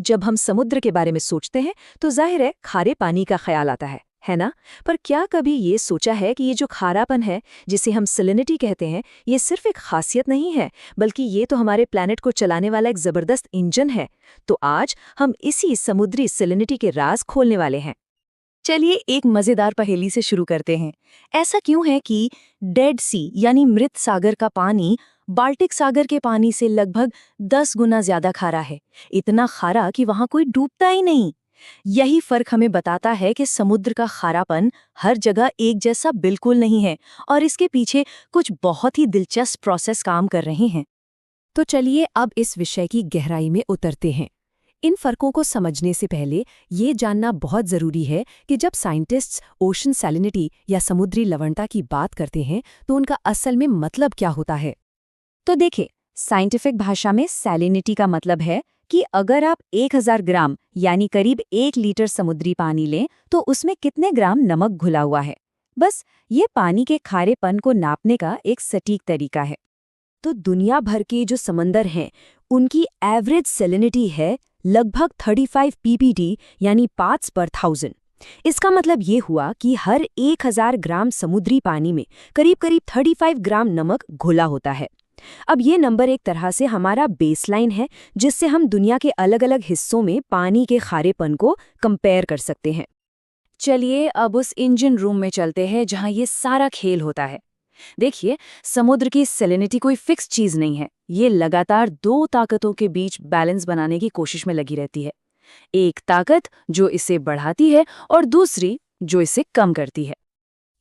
जब हम समुद्र के बारे में सोचते हैं तो जाहिर है खारे पानी का ख्याल आता है ना? पर क्या कभी ये सोचा है कि ये जो खारापन है, जिसे हम सैलिनिटी कहते हैं, ये सिर्फ एक खासियत नहीं है, बल्कि ये तो हमारे प्लैनेट को चलाने वाला एक जबरदस्त इंजन है। तो आज हम इसी समुद्री सैलिनिटी के राज खोलने वाले हैं। चलिए एक मजेदार पहेली से शुरू करते हैं। ऐसा क्यों है कि डेड सी यानी मृत सागर का पानी बाल्टिक सागर के पानी से लगभग 10 गुना ज्यादा खारा है? इतना खारा कि वहां कोई डूबता ही नहीं। यही फर्क हमें बताता है कि समुद्र का खारापन हर जगह एक जैसा बिल्कुल नहीं है और इसके पीछे कुछ बहुत ही दिलचस्प प्रोसेस काम कर रहे हैं। तो चलिए अब इस विषय की गहराई में उतरते हैं। इन फर्कों को समझने से पहले ये जानना बहुत ज़रूरी है कि जब साइंटिस्ट्स ओशन सैलिनिटी या समुद्री लवणता की बात करते हैं तो उनका असल में मतलब क्या होता है। तो देखिए, साइंटिफिक भाषा में सैलिनिटी का मतलब है कि अगर आप 1000 ग्राम यानी करीब 1 लीटर समुद्री पानी लें तो उसमें कितने ग्राम नमक घुला हुआ है। बस ये पानी के खारेपन को नापने का एक सटीक तरीका है। तो दुनिया भर के जो समंदर हैं उनकी एवरेज सैलिनिटी है लगभग 35 ppd यानी पार्ट्स पर 1000। इसका मतलब ये हुआ कि हर 1000 ग्राम समुद्री पानी में करीब 35 ग्राम नमक घुला होता है। अब ये नंबर एक तरह से हमारा बेसलाइन है, जिससे हम दुनिया के अलग अलग हिस्सों में पानी के खारेपन को कंपेयर कर सकते हैं। चलिए अब उस इंजन रूम में चलते हैं जहां ये सारा खेल होता है। देखिए, समुद्र की सैलिनिटी कोई फिक्स चीज नहीं है। ये लगातार दो ताकतों के बीच बैलेंस बनाने की कोशिश में लगी रहती है। एक ताकत जो इसे बढ़ाती है और दूसरी जो इसे कम करती है।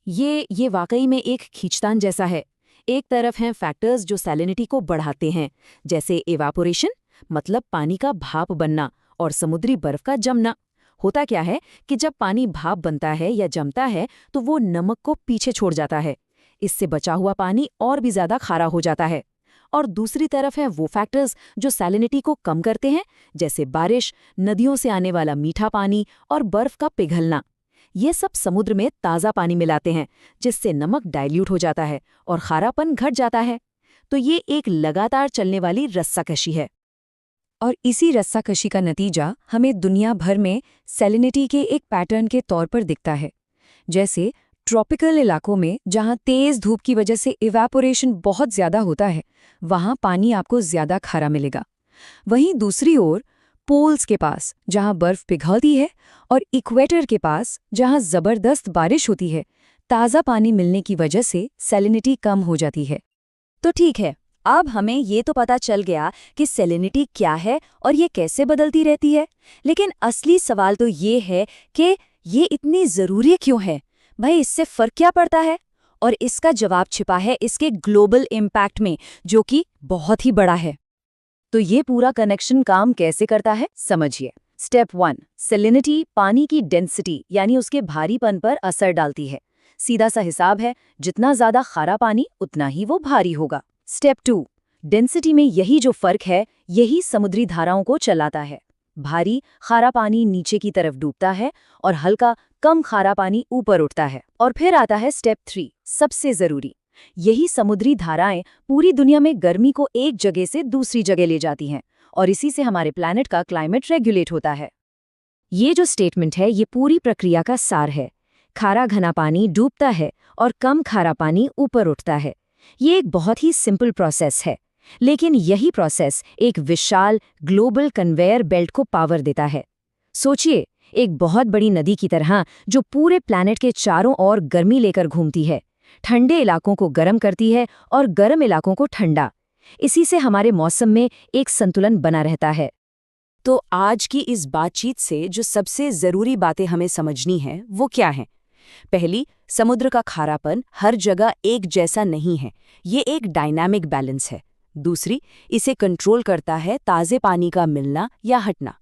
ये वाकई में एक खींचतान जैसा है। एक तरफ हैं फैक्टर्स जो सैलिनिटी को बढ़ाते हैं, जैसे इवापोरेशन मतलब पानी का भाप बनना और समुद्री बर्फ का जमना। होता क्या है कि जब पानी भाप बनता है या जमता है तो वो नमक को पीछे छोड़ जाता है। इससे बचा हुआ पानी और भी ज्यादा खारा हो जाता है। और दूसरी तरफ हैं वो फैक्टर्स जो सैलिनिटी को कम करते हैं, जैसे बारिश, नदियों से आने वाला मीठा पानी और बर्फ का पिघलना। ये सब समुद्र में ताज़ा पानी मिलाते हैं, जिससे नमक डाइल्यूट हो जाता है और खारापन घट जाता है। तो ये एक लगातार चलने वाली रस्साकशी है। और इसी रस्साकशी का नतीजा हमें दुनिया भर में सैलिनिटी के एक पैटर्न के तौर पर दिखता है। जैसे ट्रॉपिकल इलाकों में जहां तेज धूप की वजह से इवेपोरेशन बहुत ज्यादा होता है, वहां पानी आपको ज्यादा खारा मिलेगा। वहीं दूसरी ओर पोल्स के पास जहां बर्फ पिघलती है और इक्वेटर के पास जहां जबरदस्त बारिश होती है, ताज़ा पानी मिलने की वजह से सैलिनिटी कम हो जाती है। तो ठीक है, अब हमें ये तो पता चल गया कि सैलिनिटी क्या है और ये कैसे बदलती रहती है। लेकिन असली सवाल तो ये है कि ये इतनी ज़रूरी क्यों है? भाई, इससे फ़र्क क्या पड़ता है? और इसका जवाब छिपा है इसके ग्लोबल इम्पैक्ट में, जो कि बहुत ही बड़ा है। तो ये पूरा कनेक्शन काम कैसे करता है, समझिए। स्टेप 1, सैलिनिटी पानी की डेंसिटी यानी उसके भारीपन पर असर डालती है। सीधा सा हिसाब है, जितना ज़्यादा खारा पानी उतना ही वो भारी होगा। स्टेप 2, डेंसिटी में यही जो फर्क है, यही समुद्री धाराओं को चलाता है। भारी खारा पानी नीचे की तरफ डूबता है और हल्का कम खारा पानी ऊपर उठता है। और फिर आता है स्टेप 3, सबसे ज़रूरी। यही समुद्री धाराएं पूरी दुनिया में गर्मी को एक जगह से दूसरी जगह ले जाती हैं और इसी से हमारे प्लैनेट का क्लाइमेट रेगुलेट होता है। ये जो स्टेटमेंट है, ये पूरी प्रक्रिया का सार है। खारा घना पानी डूबता है और कम खारा पानी ऊपर उठता है। ये एक बहुत ही सिंपल प्रोसेस है, लेकिन यही प्रोसेस एक विशाल ग्लोबल कन्वेयर बेल्ट को पावर देता है। सोचिए, एक बहुत बड़ी नदी की तरह जो पूरे प्लैनेट के चारों ओर गर्मी लेकर घूमती है, ठंडे इलाकों को गर्म करती है और गर्म इलाकों को ठंडा। इसी से हमारे मौसम में एक संतुलन बना रहता है। तो आज की इस बातचीत से जो सबसे ज़रूरी बातें हमें समझनी हैं, वो क्या हैं? पहली, समुद्र का खारापन हर जगह एक जैसा नहीं है, ये एक डायनामिक बैलेंस है। दूसरी, इसे कंट्रोल करता है ताज़े पानी का मिलना या हटना।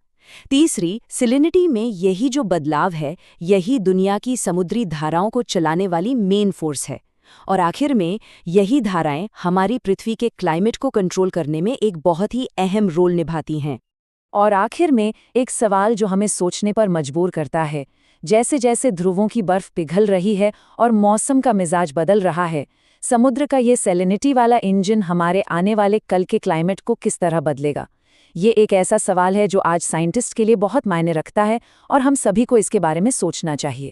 तीसरी, सैलिनिटी में यही जो बदलाव है, यही दुनिया की समुद्री धाराओं को चलाने वाली मेन फोर्स है। और आखिर में यही धाराएं हमारी पृथ्वी के क्लाइमेट को कंट्रोल करने में एक बहुत ही अहम रोल निभाती हैं। और आखिर में एक सवाल जो हमें सोचने पर मजबूर करता है, जैसे जैसे ध्रुवों की बर्फ पिघल रही है और मौसम का मिजाज बदल रहा है, समुद्र का ये सैलिनिटी वाला इंजन हमारे आने वाले कल के क्लाइमेट को किस तरह बदलेगा? ये एक ऐसा सवाल है जो आज साइंटिस्ट के लिए बहुत मायने रखता है और हम सभी को इसके बारे में सोचना चाहिए।